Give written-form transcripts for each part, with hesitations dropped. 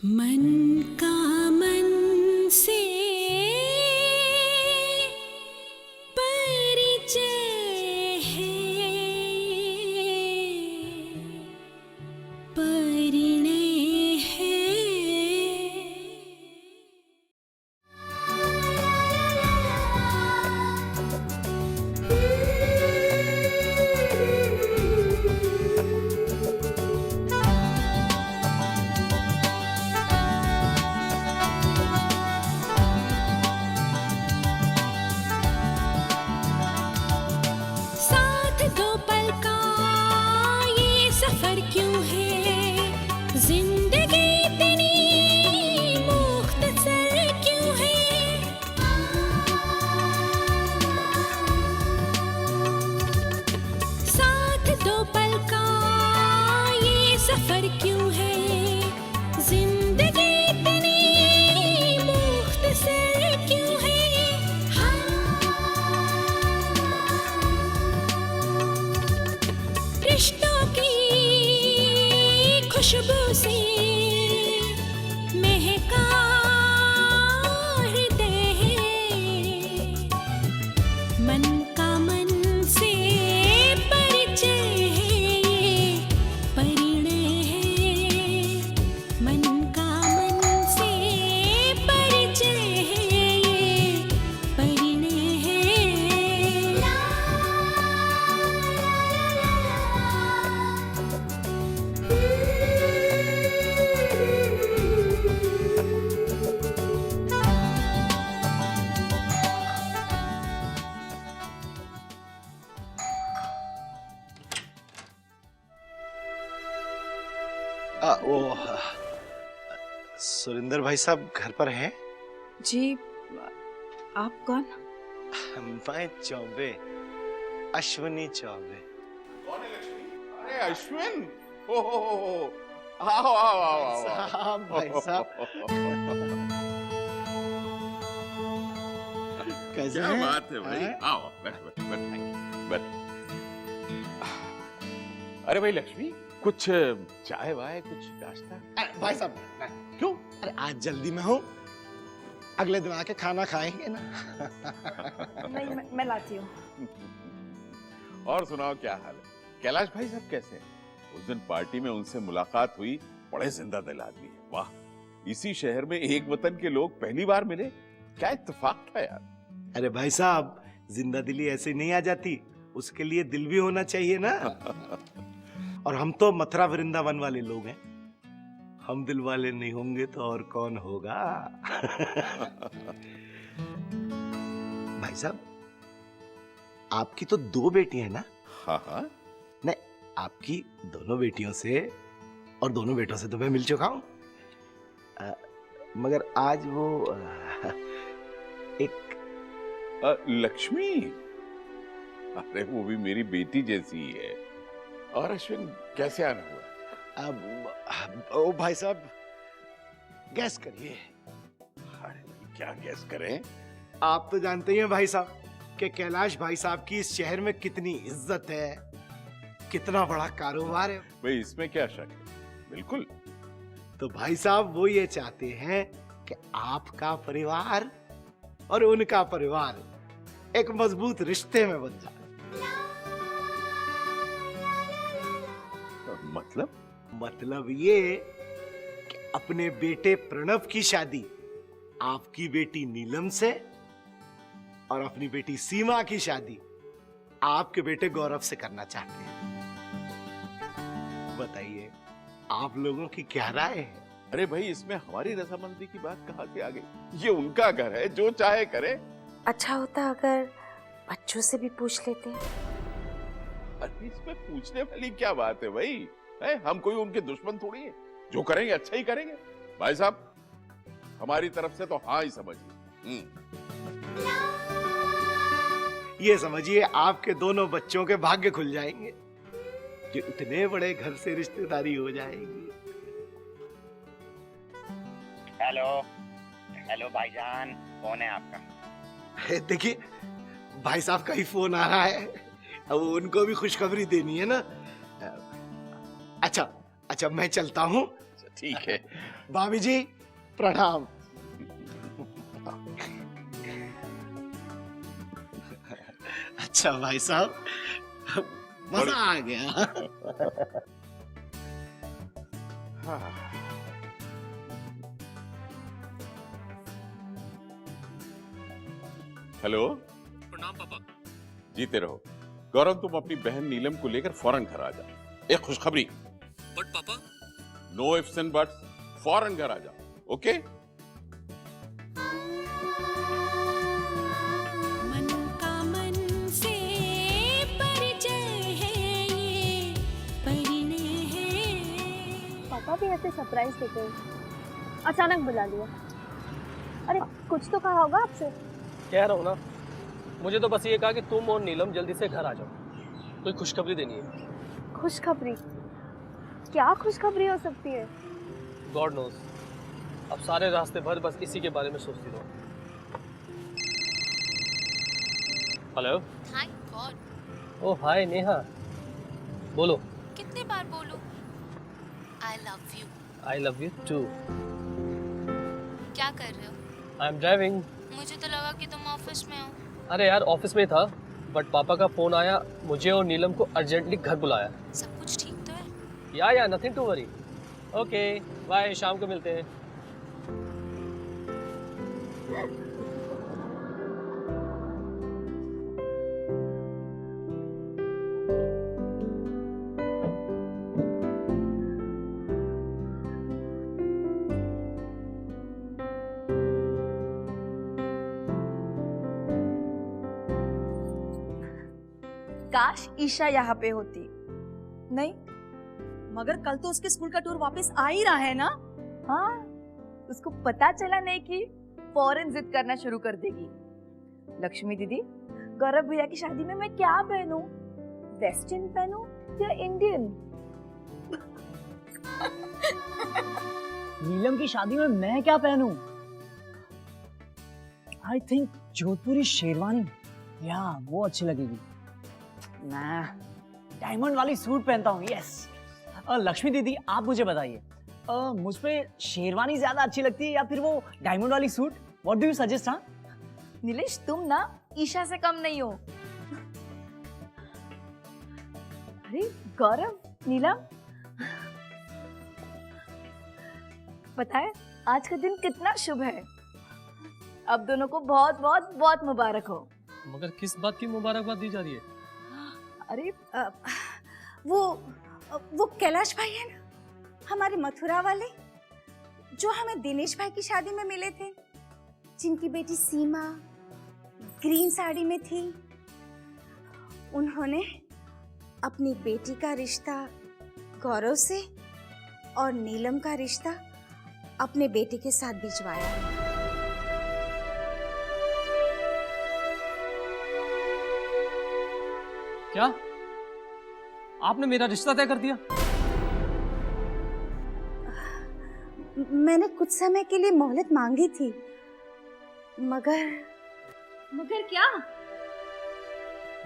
मन का मन से परिचय है, परिणय है। साथ दो पल का ये सफर क्यों है, जिंदगी इतनी मुख्तसर क्यों है। साथ दो पल का ये सफर क्यों है, जिंदगी इतनी मुख्तसर क्यों है। रिश्तों की खुशबू से महका हृदय है, मन का मन से परिचय है, ये परिणय है। मन का मन से परिचय है, ये परिणय है। सुरेंद्र भाई साहब घर पर हैं? जी, आप कौन? मैं चौबे, अश्विनी चौबे। कौन है लक्ष्मी? अरे अश्विन, हो आओ आओ आओ आओ साहब, भाई साहब। कैसे क्या हैं? बात है भाई, हैं? आओ बैठ बैठ बैठ बैठ। अरे भाई लक्ष्मी, कुछ चाय वाय कुछ नाश्ता? अरे भाई साहब, क्यों? अरे आज जल्दी में हूँ, अगले दिन आके खाना खाएंगे ना। नहीं, मैं लाती हूँ। और सुनाओ क्या हाल है? कैलाश भाई साहब कैसे हैं? उस दिन पार्टी में उनसे मुलाकात हुई, बड़े जिंदा दिल आदमी है। वाह, इसी शहर में एक वतन के लोग पहली बार मिले, क्या इत्तेफाक था यार। अरे भाई साहब, जिंदा दिली ऐसे नहीं आ जाती, उसके लिए दिल भी होना चाहिए ना। और हम तो मथुरा वृंदावन वाले लोग हैं, हम दिल वाले नहीं होंगे तो और कौन होगा। भाई साहब, आपकी तो 2 बेटी है ना? हाँ हाँ, नहीं, आपकी दोनों बेटियों से और दोनों बेटों से तो मैं मिल चुका हूं, मगर आज वो एक लक्ष्मी, अरे वो भी मेरी बेटी जैसी ही है। और अश्विन कैसे आना हुआ? ओ भाई साहब, गैस करिए। अरे भाई, क्या गैस करें? आप तो जानते ही हैं भाई साहब कि कैलाश भाई साहब की इस शहर में कितनी इज्जत है, कितना बड़ा कारोबार है। भाई इसमें क्या शक है, बिल्कुल। तो भाई साहब वो ये चाहते हैं कि आपका परिवार और उनका परिवार एक मजबूत रिश्ते में बन जाए। मतलब ये कि अपने बेटे प्रणव की शादी आपकी बेटी नीलम से और अपनी बेटी सीमा की शादी आपके बेटे गौरव से करना चाहते हैं। बताइए, आप लोगों की क्या राय है? अरे भाई, इसमें हमारी रजामंदी की बात कहाँ से आ गई? ये उनका घर है, जो चाहे करे। अच्छा होता अगर बच्चों से भी पूछ लेते। अरे इसमें पूछने वाली क्या बात है भाई? हम कोई उनके दुश्मन थोड़ी है, जो करेंगे अच्छा ही करेंगे। भाई साहब, हमारी तरफ से तो हाँ ही समझिए। ये समझिए आपके दोनों बच्चों के भाग्य खुल जाएंगे कि इतने बड़े घर से रिश्तेदारी हो जाएगी। हेलो हेलो भाईजान, कौन है आपका? देखिए, भाई साहब का ही फोन आ रहा है, अब उनको भी खुशखबरी देनी है ना। अच्छा अच्छा, मैं चलता हूँ, ठीक है। भाभी जी प्रणाम। अच्छा भाई साहब, मजा आ गया। हेलो। प्रणाम पापा। जीते रहो। गौरव, तुम अपनी बहन नीलम को लेकर फौरन घर आ जाओ। एक खुशखबरी। बट पापा। नो इफ्स एंड बट्स, फौरन घर आ जाओ। ओके? मन का मन से परिचय है, ये परिणय है। पापा भी ऐसे सरप्राइज देते अचानक बुला लिया। अरे कुछ तो कहा होगा आपसे। कह रहा हूँ ना, मुझे तो बस ये कहा कि तुम और नीलम जल्दी से घर आ जाओ, कोई खुशखबरी देनी है। खुशखबरी? क्या खुशखबरी हो सकती है? God knows. अब सारे रास्ते भर बस इसी के बारे में सोचती रहो। Hello. Thank God. Oh hi Neha, बोलो। कितने बार बोलूं? I love you. I love you too. क्या कर रहे हो? I am driving. मुझे तो लगा कि तुम ऑफिस में हो। अरे यार ऑफिस में था, बट पापा का फोन आया, मुझे और नीलम को अर्जेंटली घर बुलाया। सब कुछ ठीक तो है? या nothing to worry. Okay bye, शाम को मिलते हैं। काश ईशा यहाँ पे होती। नहीं, मगर कल तो उसके स्कूल का टूर वापस आ ही रहा है ना। हाँ, उसको पता चला नहीं कि फौरन जिद करना शुरू कर देगी। लक्ष्मी दीदी, गौरव भैया की शादी में मैं क्या पहनूं? वेस्टर्न पहनूं या इंडियन? नीलम की शादी में मैं क्या पहनूं? आई थिंक जोधपुरी शेरवानी, या वो अच्छी लगेगी। मैं डायमंड वाली सूट पहनता हूँ। यस। लक्ष्मी दीदी, आप मुझे बताइए, मुझ पे शेरवानी ज्यादा अच्छी लगती है या फिर वो डायमंड वाली suit? What do you suggest? हाँ नीलेश, तुम ना ईशा से कम नहीं हो। अरे गौरव, नीलम, पता है आज का दिन कितना शुभ है। अब दोनों को बहुत बहुत बहुत मुबारक हो। मगर किस बात की मुबारकबाद दी जा रही है? अरे वो कैलाश भाई है ना, हमारे मथुरा वाले, जो हमें दिनेश भाई की शादी में मिले थे, जिनकी बेटी सीमा ग्रीन साड़ी में थी। उन्होंने अपनी बेटी का रिश्ता गौरव से और नीलम का रिश्ता अपने बेटे के साथ भिजवाया है। क्या आपने मेरा रिश्ता तय कर दिया? मैंने कुछ समय के लिए मोहलत मांगी थी, मगर क्या?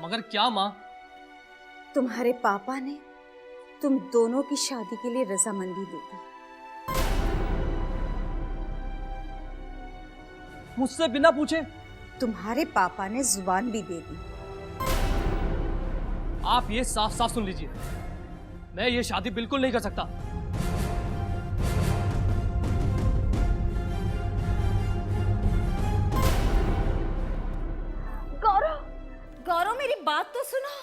मगर क्या माँ? तुम्हारे पापा ने तुम दोनों की शादी के लिए रजामंदी दे दी। मुझसे बिना पूछे? तुम्हारे पापा ने जुबान भी दे दी। आप ये साफ साफ सुन लीजिए, मैं ये शादी बिल्कुल नहीं कर सकता। गौरव, मेरी बात तो सुनो।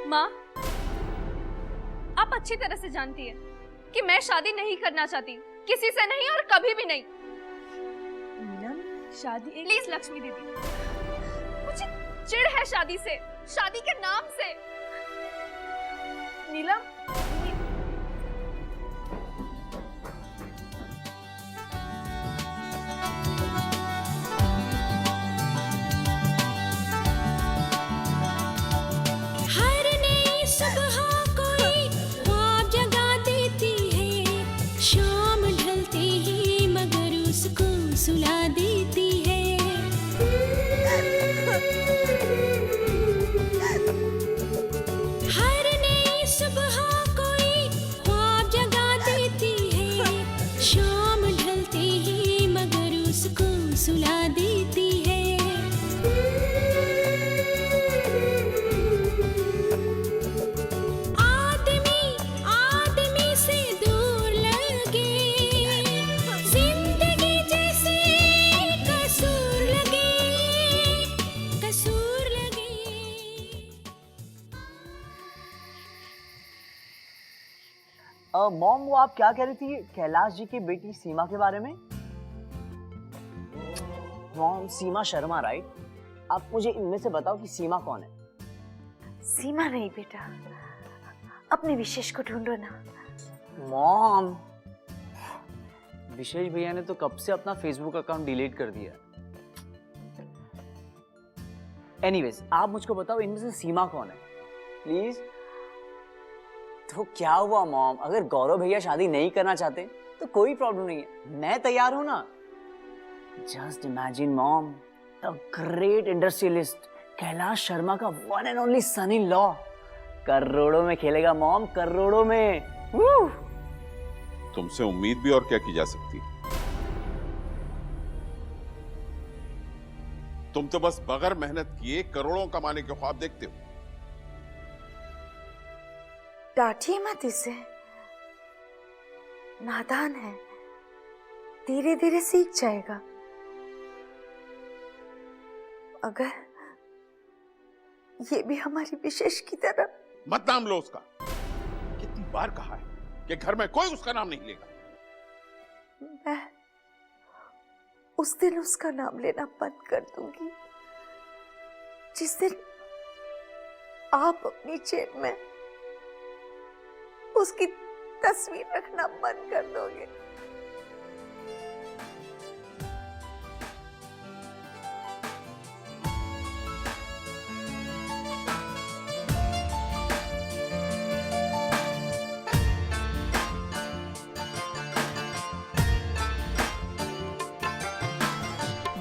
माँ, आप अच्छी तरह से जानती है कि मैं शादी नहीं करना चाहती, किसी से नहीं और कभी भी नहीं। शादी प्लीज लक्ष्मी दीदी, मुझे चिढ़ है शादी से, शादी के नाम से। नीलम, हर नई सुबह कोई ख्वाब जगा देती है, शाम ढलते ही मगर उसको सुला देती है। हर नई सुबह को मॉम वो आप क्या कह रही थी कैलाश जी की बेटी सीमा के बारे में? मॉम सीमा शर्मा राइट? आप मुझे इनमें से बताओ कि सीमा कौन है? सीमा नहीं बेटा, अपने विशेष को ढूंढो ना। मॉम विशेष भैया ने तो कब से अपना फेसबुक अकाउंट डिलीट कर दिया। एनीवेज आप मुझको बताओ इनमें से सीमा कौन है प्लीज। तो क्या हुआ मॉम, अगर गौरव भैया शादी नहीं करना चाहते तो कोई प्रॉब्लम नहीं है, मैं तैयार हूं ना। Just imagine mom, the great industrialist Kailash Sharma का one and only son in law करोड़ों में खेलेगा मॉम, करोड़ों में। तुमसे उम्मीद भी और क्या की जा सकती है? तुम तो बस बगैर मेहनत किए करोड़ों कमाने के ख्वाब देखते हो। डांटिए मत इसे, नादान है, धीरे धीरे सीख जाएगा। अगर ये भी हमारी विशेष की तरह। मत नाम लो उसका। कितनी बार कहा है कि घर में कोई उसका नाम नहीं लेगा। मैं उस दिन उसका नाम लेना बंद कर दूंगी जिस दिन आप अपनी जेब में उसकी तस्वीर रखना बंद कर दोगे।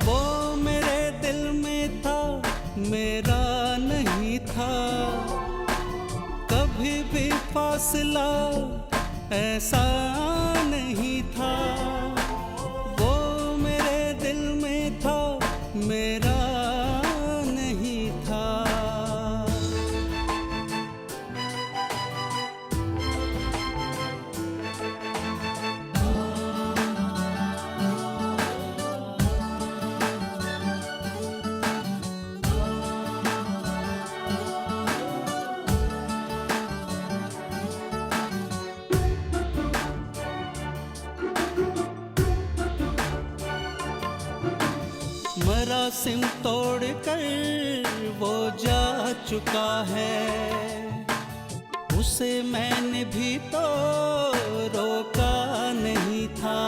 वो मेरे दिल में था, मेरा नहीं था, कभी भी फासला ऐसा नहीं था। वो मेरे दिल में था, मेरा नहीं था। मरासिम तोड़ कर वो जा चुका है, उसे मैंने भी तो रोका नहीं था।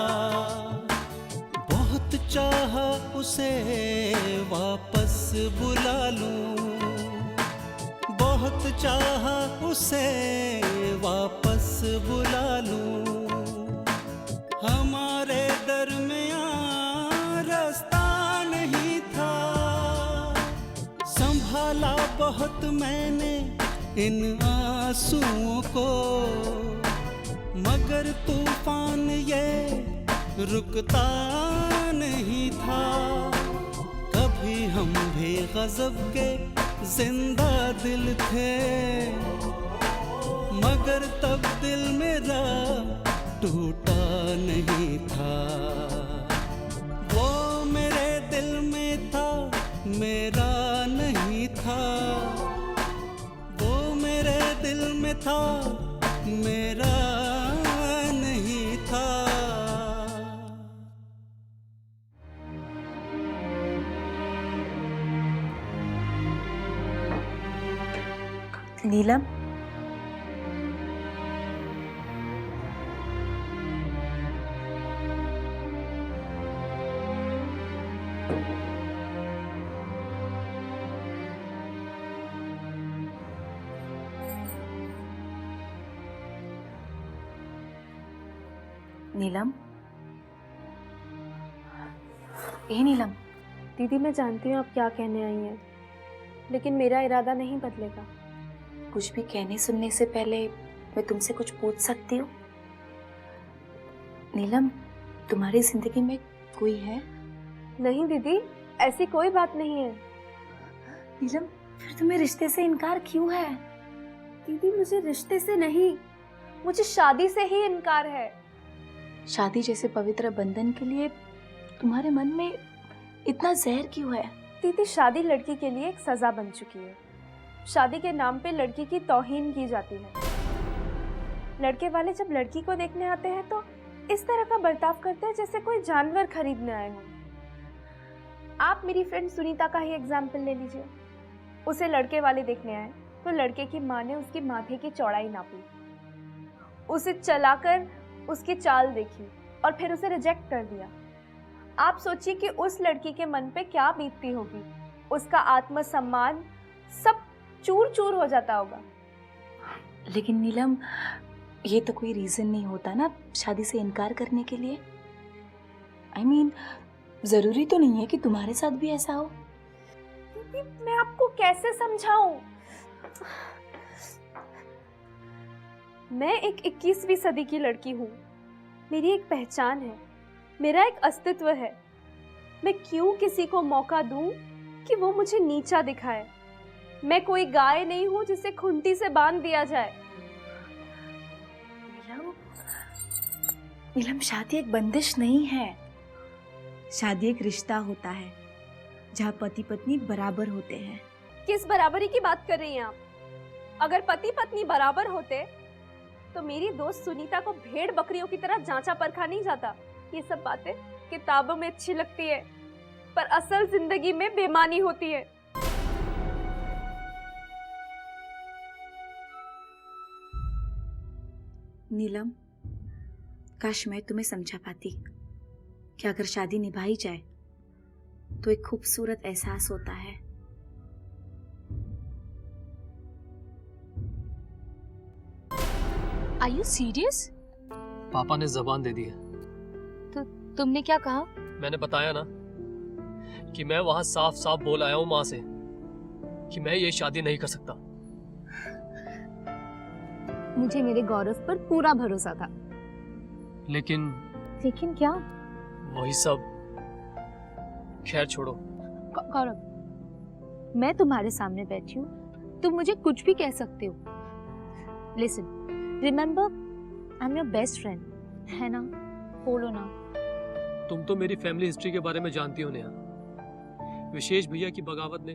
बहुत चाहा उसे वापस बुला लूं, बहुत चाहा उसे वापस बुला लूं। हमारे दरमियां रास्ता नहीं था, संभाला बहुत मैंने इन आंसुओं को, मगर तूफान ये रुकता नहीं था। कभी हम भी गजब के जिंदा दिल थे, मगर तब दिल मेरा टूटा नहीं था। वो मेरे दिल में था, मेरा नहीं था। वो मेरे दिल में था, मेरा नहीं था। नीलम, नीलम, ए नीलम। दीदी मैं जानती हूँ आप क्या कहने आई हैं, लेकिन मेरा इरादा नहीं बदलेगा। कुछ भी कहने सुनने से पहले मैं तुमसे कुछ पूछ सकती हूँ? नीलम, तुम्हारी जिंदगी में कोई है? नहीं दीदी, ऐसी कोई बात नहीं है। नीलम, फिर तुम्हें रिश्ते से इनकार क्यों है? दीदी मुझे रिश्ते से नहीं, मुझे शादी से ही इनकार है। शादी जैसे पवित्र बंधन के लिए तुम्हारे मन में इतना जहर क्यों है? दीदी शादी लड़की के लिए एक सजा बन चुकी है। शादी के नाम पे लड़की की तौहीन की जाती है। लड़के वाले जब लड़की को देखने आते हैं तो इस तरह का बर्ताव करते हैं जैसे कोई जानवर खरीदने आए हों। आप मेरी फ्रेंड सुनीता का ही एग्जाम्पल ले लीजिए। उसे लड़के वाले देखने आए तो लड़के की माँ ने उसके माथे की चौड़ाई नापी, उसे चलाकर उसकी चाल देखी और फिर उसे रिजेक्ट कर दिया। आप सोचिए कि उस लड़की के मन पे क्या बीतती होगी। उसका आत्मसम्मान सब चूर चूर हो जाता होगा। लेकिन नीलम, ये तो कोई रीजन नहीं होता ना शादी से इनकार करने के लिए। I mean, जरूरी तो नहीं है कि तुम्हारे साथ भी ऐसा हो। मैं आपको कैसे समझाऊं? मैं एक 21वीं सदी की लड़की हूँ। मेरी एक पहचान है, मेरा एक अस्तित्व है। मैं क्यों किसी को मौका दूं कि वो मुझे नीचा दिखाए? मैं कोई गाय नहीं हूँ जिसे खुंटी से बांध दिया जाए। नीलम, शादी एक बंदिश नहीं है। शादी एक रिश्ता होता है जहाँ पति पत्नी बराबर होते हैं। किस बराबरी की बात कर रही हैं आप? अगर पति पत्नी बराबर होते तो मेरी दोस्त सुनीता को भेड़ बकरियों की तरह जांचा परखा नहीं जाता। ये सब बातें किताबों में अच्छी लगती है, पर असल जिंदगी में बेमानी होती है। नीलम, काश मैं तुम्हें समझा पाती कि अगर शादी निभाई जाए तो एक खूबसूरत एहसास होता है। Are you serious? पापा ने जबान दे दी है। तो तुमने क्या कहा? मैंने बताया ना कि मैं वहां साफ साफ बोल आया हूँ माँ से कि मैं ये शादी नहीं कर सकता। मुझे मेरे गौरव पर पूरा भरोसा था। लेकिन क्या? वही सब, खैर छोड़ो। गौरव, मैं तुम्हारे सामने बैठी हूँ, तुम मुझे कुछ भी कह सकते हो। Listen, remember, I am your best friend, है ना? बोलो ना। तुम तो मेरी फैमिली हिस्ट्री के बारे में जानती हो नेहा। विशेष भैया की बगावत ने